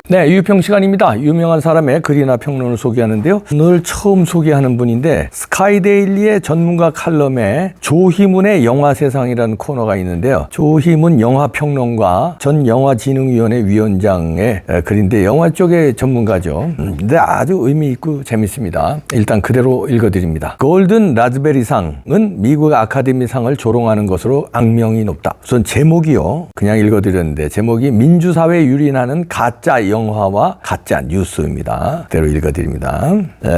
네, 유평 시간입니다. 유명한 사람의 글이나 평론을 소개하는데요. 오늘 처음 소개하는 분인데 스카이데일리의 전문가 칼럼에 조희문의 영화세상이라는 코너가 있는데요. 조희문 영화평론가 전 영화진흥위원회 위원장의 글인데 영화 쪽의 전문가죠. 근데 아주 의미 있고 재밌습니다. 일단 그대로 읽어드립니다. 골든 라즈베리상은 미국 아카데미상을 조롱하는 것으로 악명이 높다. 우선 제목이요. 그냥 읽어드렸는데 제목이 민주사회 유린하는 가짜 영화와 가짜 뉴스입니다. 그대로 읽어드립니다.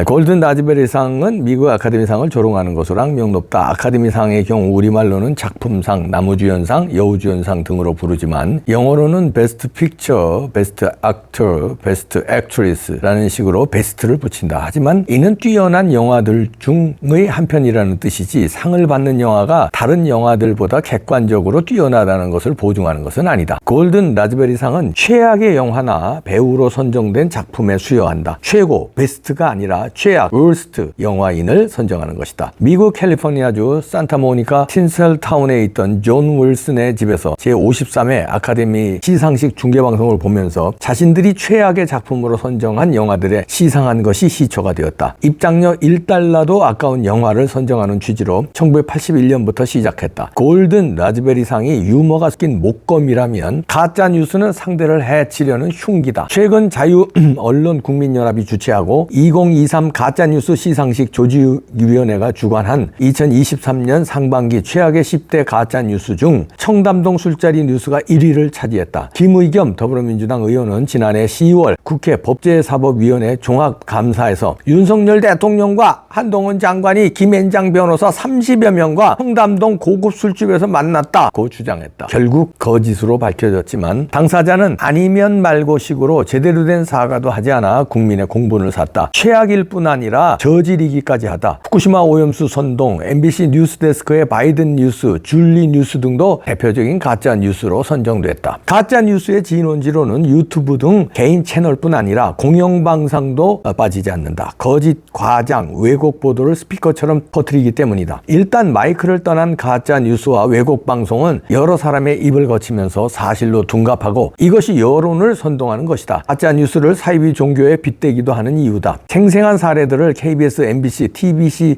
골든 라즈베리상은 미국 아카데미상을 조롱하는 것으로 악명 높다. 아카데미상의 경우 우리말로는 작품상, 남우주연상, 여우주연상 등으로 부르지만 영어로는 베스트 픽처, 베스트 액터, 베스트 액트리스라는 식으로 베스트를 붙인다. 하지만 이는 뛰어난 영화들 중의 한 편이라는 뜻이지 상을 받는 영화가 다른 영화들보다 객관적으로 뛰어나다는 것을 보증하는 것은 아니다. 골든 라즈베리상은 최악의 영화나 배우로 선정된 작품에 수여한다. 최고, 베스트가 아니라 최악, 월스트 영화인을 선정하는 것이다. 미국 캘리포니아주 산타모니카 틴셀타운에 있던 존 윌슨의 집에서 제53회 아카데미 시상식 중계방송을 보면서 자신들이 최악의 작품으로 선정한 영화들에 시상한 것이 시초가 되었다. 입장료 $1도 아까운 영화를 선정하는 취지로 1981년부터 시작했다. 골든 라즈베리상이 유머가 섞인 목검이라면 가짜 뉴스는 상대를 해치려는 흉기다. 최근 자유언론국민연합이 주최하고 2023 가짜뉴스 시상식 조직위원회가 주관한 2023년 상반기 최악의 10대 가짜뉴스 중 청담동 술자리 뉴스가 1위를 차지했다. 김의겸 더불어민주당 의원은 지난해 10월 국회 법제사법위원회 종합감사에서 윤석열 대통령과 한동훈 장관이 김앤장 변호사 30여 명과 청담동 고급 술집에서 만났다고 주장했다. 결국 거짓으로 밝혀졌지만 당사자는 아니면 말고 식으로 제대로 된 사과도 하지 않아 국민의 공분을 샀다. 최악일 뿐 아니라 저지르기까지 하다. 후쿠시마 오염수 선동, MBC 뉴스데스크의 바이든 뉴스, 줄리 뉴스 등도 대표적인 가짜 뉴스로 선정됐다. 가짜 뉴스의 진원지로는 유튜브 등 개인 채널뿐 아니라 공영방송도 빠지지 않는다. 거짓, 과장, 왜곡 보도를 스피커처럼 퍼뜨리기 때문이다. 일단 마이크를 떠난 가짜 뉴스와 왜곡 방송은 여러 사람의 입을 거치면서 사실로 둔갑하고 이것이 여론을 선동하는 것이다. 가짜 뉴스를 사이비 종교에 빗대기도 하는 이유다. 생생한 사례들을 KBS, MBC,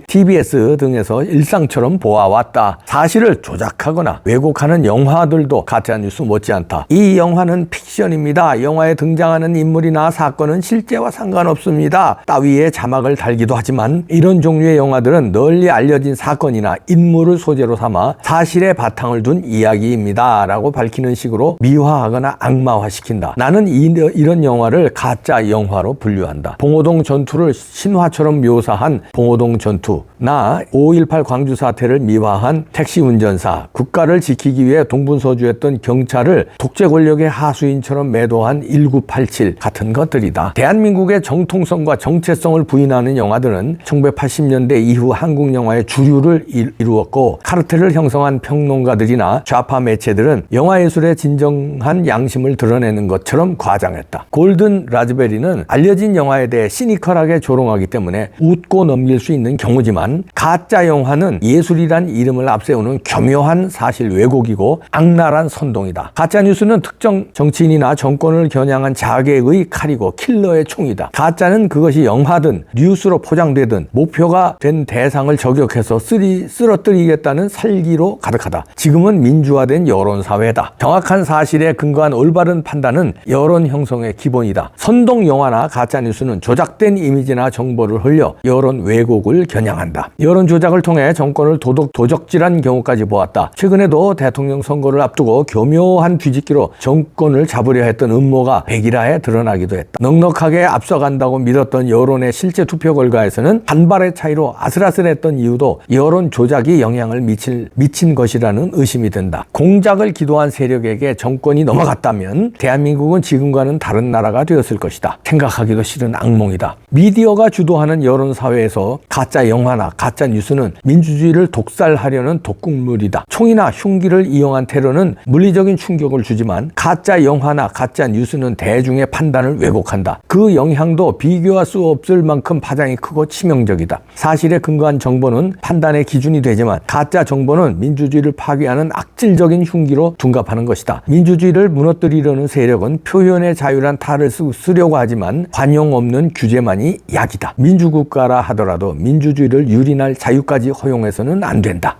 TBS 등에서 일상처럼 보아왔다. 사실을 조작하거나 왜곡하는 영화들도 가짜 뉴스 못지않다. 이 영화는 픽션입니다. 영화에 등장하는 인물이나 사건은 실제와 상관없습니다. 따위의 자막을 달기도 하지만 이런 종류의 영화들은 널리 알려진 사건이나 인물을 소재로 삼아 사실에 바탕을 둔 이야기입니다. 라고 밝히는 식으로 미화하거나 악마화시킨다. 나는 이런 영화를 가짜 영화로 분류한다. 봉오동 전투를 신화처럼 묘사한 봉오동 전투나 5.18 광주 사태를 미화한 택시 운전사, 국가를 지키기 위해 동분서주했던 경찰을 독재 권력의 하수인처럼 매도한 1987 같은 것들이다. 대한민국의 정통성과 정체성을 부인하는 영화들은 1980년대 이후 한국 영화의 주류를 이루었고 카르텔을 형성한 평론가들이나 좌파 매체들은 영화예술의 진정한 양심을 드러내는 것처럼 과장했다. 골든 라즈베리는 알려진 영화에 대해 시니컬하게 조롱하기 때문에 웃고 넘길 수 있는 경우지만 가짜 영화는 예술이란 이름을 앞세우는 교묘한 사실 왜곡이고 악랄한 선동이다. 가짜 뉴스는 특정 정치인이나 정권을 겨냥한 자객의 칼이고 킬러의 총이다. 가짜는 그것이 영화든 뉴스로 포장되든 목표가 된 대상을 저격해서 쓰러뜨리겠다는 살기로 가득하다. 지금은 민주화된 여론사회다. 정확한 사실에 근거한 올바른 판단은 여론 형성의 기본이다. 선동 영화나 가짜뉴스는 조작된 이미지나 정보를 흘려 여론 왜곡을 겨냥한다. 여론 조작을 통해 정권을 도적질한 경우까지 보았다. 최근에도 대통령 선거를 앞두고 교묘한 뒤집기로 정권을 잡으려 했던 음모가 백일화에 드러나기도 했다. 넉넉하게 앞서간다고 믿었던 여론의 실제 투표 결과에서는 반발의 차이로 아슬아슬했던 이유도 여론 조작이 영향을 미친 것이라는 의심이 든다. 공작을 기도한 세력에게 정권이 넘어갔다면 대한민국은 지금과는 다른 나라가 되었을 것이다. 생각하기도 싫은 악몽이다. 미디어가 주도하는 여론사회에서 가짜 영화나 가짜 뉴스는 민주주의를 독살하려는 독극물이다. 총이나 흉기를 이용한 테러는 물리적인 충격을 주지만 가짜 영화나 가짜 뉴스는 대중의 판단을 판단을 왜곡한다. 그 영향도 비교할 수 없을 만큼 파장이 크고 치명적이다. 사실에 근거한 정보는 판단의 기준이 되지만 가짜 정보는 민주주의를 파괴하는 악질적인 흉기로 둔갑하는 것이다. 민주주의를 무너뜨리려는 세력은 표현의 자유란 탈을 쓰려고 하지만 관용 없는 규제만이 약이다. 민주국가라 하더라도 민주주의를 유린할 자유까지 허용해서는 안 된다.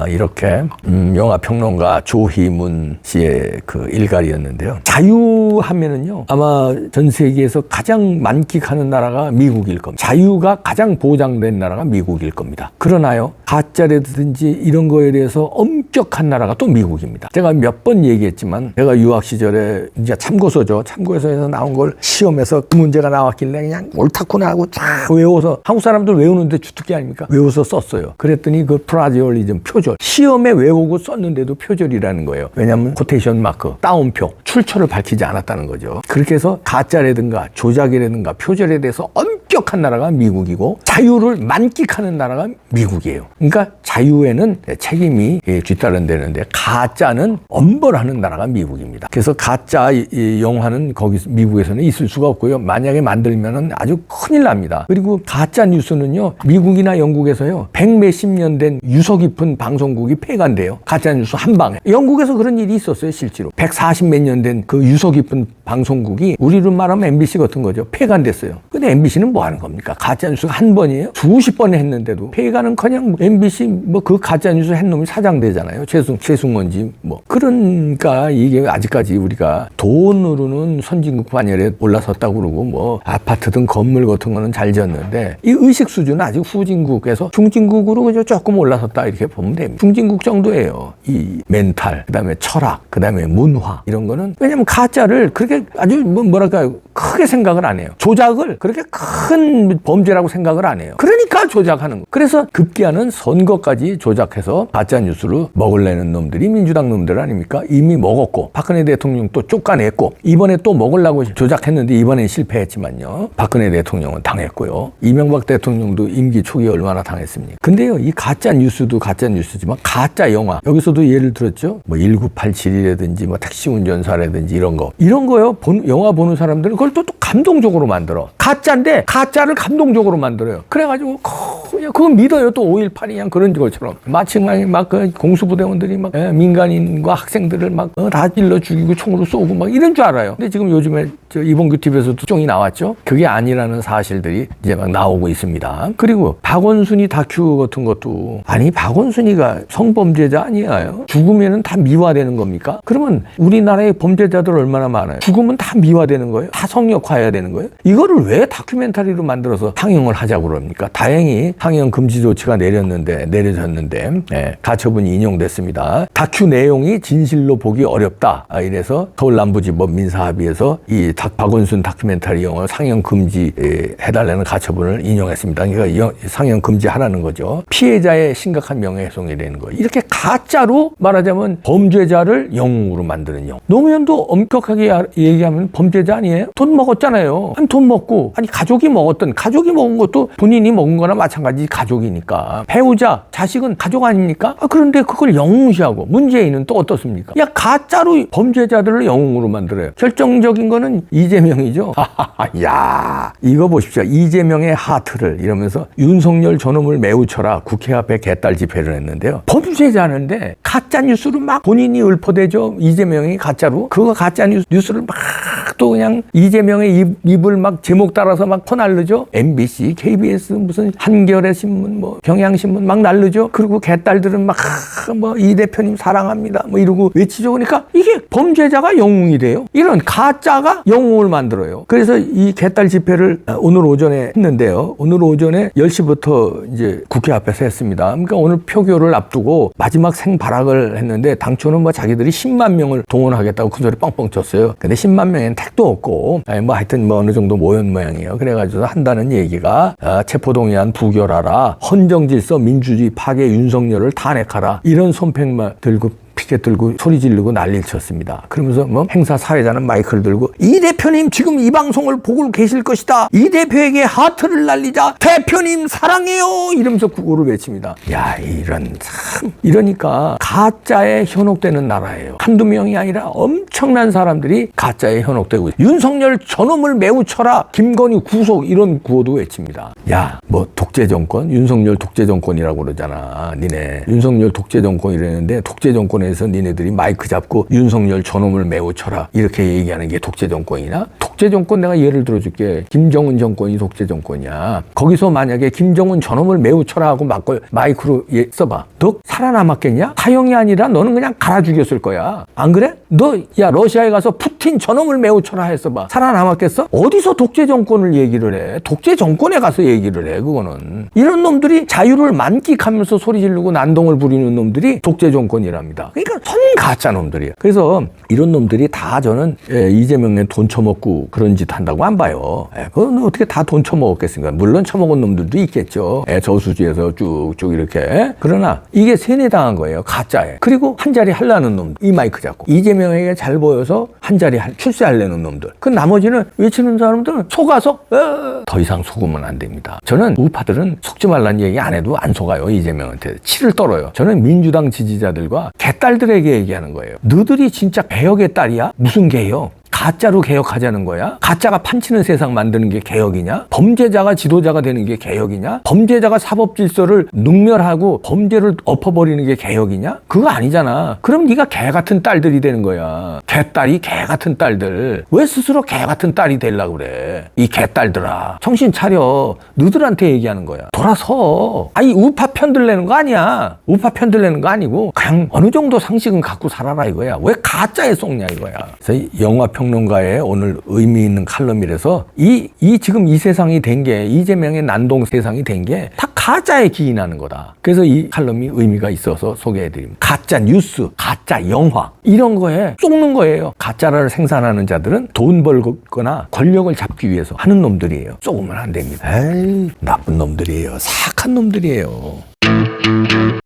이렇게 영화평론가 조희문 씨의 그 일갈이었는데요. 자유하면은요, 아마 전 세계에서 가장 만끽하는 나라가 미국일 겁니다. 자유가 가장 보장된 나라가 미국일 겁니다. 그러나요, 가짜라든지 이런 거에 대해서 엄격한 나라가 또 미국입니다. 제가 몇 번 얘기했지만, 제가 유학 시절에 이제 참고서죠. 참고서에서 나온 걸 시험에서 그 문제가 나왔길래 그냥 옳다구나 하고 쫙 외워서, 한국 사람들 외우는데 주특기 아닙니까? 외워서 썼어요. 그랬더니 그 플라지얼리즘 표절, 시험에 외우고 썼는데도 표절이라는 거예요. 왜냐하면 코테이션 마크, 따옴표, 출처를 밝히지 않았다는 거죠. 그렇게 해서 가짜라든가 조작이라든가 표절에 대해서 엄격한 나라가 미국이고 자유를 만끽하는 나라가 미국이에요. 그러니까 자유에는 책임이 뒤따른다는데 가짜는 엄벌하는 나라가 미국입니다. 그래서 가짜 영화는 거기 미국에서는 있을 수가 없고요. 만약에 만들면은 아주 큰일 납니다. 그리고 가짜 뉴스는요, 미국이나 영국에서요, 100몇십 년 된 유서 깊은 방송국이 폐간돼요. 가짜 뉴스 한 방에. 영국에서 그런 일이 있었어요, 실제로. 140몇 년 된 그 유서 깊은 방송국이 우리로 말하면 MBC 같은 거죠. 폐간됐어요. 근데 MBC는 뭐 하는 겁니까? 가짜 뉴스가 한 번이에요? 수십 번 했는데도 폐간은 MBC 뭐 그 가짜 뉴스 한 놈이 사장되잖아요. 최승원지 뭐. 그러니까 이게 아직까지 우리가 돈으로는 선진국 반열에 올라섰다고 그러고 뭐 아파트든 건물 같은 거는 잘 지었는데 이 의식 수준은 아직 후진국에서 중진국으로 그저 조금 올라섰다 이렇게 보면 됩니다. 중진국 정도예요. 이 멘탈, 그다음에 철학, 그다음에 문화 이런 거는 왜냐면 가짜를 그렇게 아주 뭐랄까요, 크게 생각을 안 해요. 조작을 그렇게 큰 범죄라고 생각을 안 해요. 그러니까 조작하는 거. 그래서 급기야는 선거까지 조작해서 가짜 뉴스로 먹으려는 놈들이 민주당 놈들 아닙니까? 이미 먹었고 박근혜 대통령 또 쫓아냈고 이번에 또 먹으려고 조작했는데 이번엔 실패했지만요. 박근혜 대통령은 당했고요. 이명박 대통령도 임기 초기에 얼마나 당했습니까? 근데요, 이 가짜 뉴스도 가짜 뉴스지만 가짜 영화, 여기서도 예를 들었죠. 뭐 1987이라든지 뭐 택시 운전사라든지 이런 거요. 영화 보는 사람들은 그걸 또 감동적으로 만들어. 가짜인데 가짜를 감동적으로 만들어요. 그래가지고 그거 믿어요. 또 5.18이냐 그런 것처럼 마치 막 그 공수부대원들이 막 민간인과 학생들을 막 다 찔러 죽이고 총으로 쏘고 막 이런 줄 알아요. 근데 지금 요즘에 이번규 TV에서도 쫑이 나왔죠. 그게 아니라는 사실들이 이제 막 나오고 있습니다. 그리고 박원순이 다큐 같은 것도, 아니 박원순이가 성범죄자 아니에요? 죽으면은 다 미화되는 겁니까? 그러면 우리나라의 범죄자들 얼마나 많아요? 죽으면 다 미화되는 거예요? 다 성역화해야 되는 거예요? 이거를 왜 다큐멘터리로 만들어서 상영을 하자고 그럽니까? 다행히 상영 금지 조치가 내려졌는데 가처분이 인용됐습니다. 다큐 내용이 진실로 보기 어렵다. 이래서 서울 남부지법 민사합의에서 이 박원순 다큐멘터리 영화 상영 금지 해달라는 가처분을 인용했습니다. 그러니까 상영 금지하라는 거죠. 피해자의 심각한 명예훼손이 되는 거예요. 이렇게 가짜로 말하자면 범죄자를 영웅으로 만드는 영웅. 노무현도 엄격하게 얘기하면 범죄자 아니에요? 돈 먹었잖아요. 아니 돈 먹고, 아니 가족이 먹은 것도 본인이 먹은 거나 마찬가지 가족이니까. 배우자, 자식은 가족 아닙니까? 그런데 그걸 영웅시하고 문재인은 또 어떻습니까? 가짜로 범죄자들을 영웅으로 만들어요. 결정적인 거는 이재명이죠. 야, 이거 보십시오. 이재명의 하트를 이러면서 윤석열 저놈을 매우 쳐라 국회 앞에 개딸 집회를 했는데요. 범죄자는데 가짜 뉴스로 막 본인이 읊어대죠. 이재명이 가짜로. 그거 가짜 뉴스를 막 또 그냥 이재명의 입을 막 제목 따라서 막 퍼날르죠. MBC, KBS, 무슨 한겨레 신문, 뭐 경향신문 막 날르죠. 그리고 개딸들은 막 이 대표님 사랑합니다 뭐 이러고 외치죠. 그러니까 이게 범죄자가 영웅이 돼요. 이런 가짜가 영웅을 만들어요. 그래서 이 개딸 집회를 오늘 오전에 했는데요. 오늘 오전에 10시부터 이제 국회 앞에서 했습니다. 그러니까 오늘 표결을 앞두고 마지막 생발악을 했는데 당초는 뭐 자기들이 10만 명을 동원하겠다고 큰 소리 뻥뻥 쳤어요. 근데 10만 명엔 택도 없고 뭐 하여튼 뭐 어느 정도 모연 모양이에요. 그래가지고 한다는 얘기가 체포동의안 부결하라, 헌정질서 민주주의 파괴 윤석열을 탄핵하라, 이런 손팽만 들고 피켓 들고 소리 지르고 난리를 쳤습니다. 그러면서 뭐 행사 사회자는 마이크를 들고 이 대표님 지금 이 방송을 보고 계실 것이다. 이 대표에게 하트를 날리자. 대표님 사랑해요. 이러면서 구호를 외칩니다. 야, 이런 참 이러니까 가짜에 현혹되는 나라예요. 한두 명이 아니라 엄청난 사람들이 가짜에 현혹되고 있어요. 윤석열 저놈을 매우 쳐라. 김건희 구속 이런 구호도 외칩니다. 야, 뭐 독재 정권, 윤석열 독재 정권이라고 그러잖아. 니네 윤석열 독재 정권 이랬는데 독재 정권에서 니네들이 마이크 잡고 윤석열 저놈을 매우 쳐라 이렇게 얘기하는 게 독재 정권이나? 독재 정권 내가 예를 들어줄게. 김정은 정권이 독재 정권이야. 거기서 만약에 김정은 저놈을 매우 쳐라 하고 마이크로 써봐. 너 살아남았겠냐? 사형이 아니라 너는 그냥 갈아 죽였을 거야. 안 그래? 너 야 러시아에 가서 푸틴 저놈을 매우 쳐라 했어봐. 살아남았겠어? 어디서 독재 정권을 얘기를 해? 독재 정권에 가서 얘기를 해. 그거는 이런 놈들이 자유를 만끽하면서 소리 지르고 난동을 부리는 놈들이 독재 정권이랍니다. 그러니까 선 가짜 놈들이야. 그래서 이런 놈들이 다 저는 이재명에 돈 처먹고 그런 짓 한다고 안 봐요. 그건 어떻게 다 돈 처먹었겠습니까? 물론 처먹은 놈들도 있겠죠. 저수지에서 쭉쭉 이렇게. 그러나 이게 세뇌당한 거예요. 가짜에. 그리고 한 자리 하려는 놈들. 이 마이크 잡고. 이재명에게 잘 보여서 한 자리 출세하려는 놈들. 그 나머지는 외치는 사람들은 속아서 더 이상 속으면 안 됩니다. 저는 우파들은 속지 말라는 얘기 안 해도 안 속아요. 이재명한테. 치를 떨어요. 저는 민주당 지지자들과 개딸들에게 얘기하는 거예요. 너들이 진짜 개혁의 딸이야? 무슨 개혁? 가짜로 개혁하자는 거야? 가짜가 판치는 세상 만드는 게 개혁이냐? 범죄자가 지도자가 되는 게 개혁이냐? 범죄자가 사법 질서를 능멸하고 범죄를 엎어버리는 게 개혁이냐? 그거 아니잖아. 그럼 네가 개 같은 딸들이 되는 거야. 개딸이 개 같은 딸들. 왜 스스로 개 같은 딸이 되려고 그래? 이 개딸들아. 정신 차려. 너들한테 얘기하는 거야. 돌아서. 아니 우파 편들 내는 거 아니야. 우파 편들 내는 거 아니고 그냥 어느 정도 상식은 갖고 살아라 이거야. 왜 가짜에 속냐 이거야. 그래서 영화 평론가의 오늘 의미 있는 칼럼이라서 지금 이 세상이 된 게 이재명의 난동 세상이 된 게 다 가짜에 기인하는 거다. 그래서 이 칼럼이 의미가 있어서 소개해드립니다. 가짜 뉴스, 가짜 영화 이런 거에 속는 거예요. 가짜를 생산하는 자들은 돈 벌거나 권력을 잡기 위해서 하는 놈들이에요. 속으면 안 됩니다. 에이, 나쁜 놈들이에요. 사악한 놈들이에요.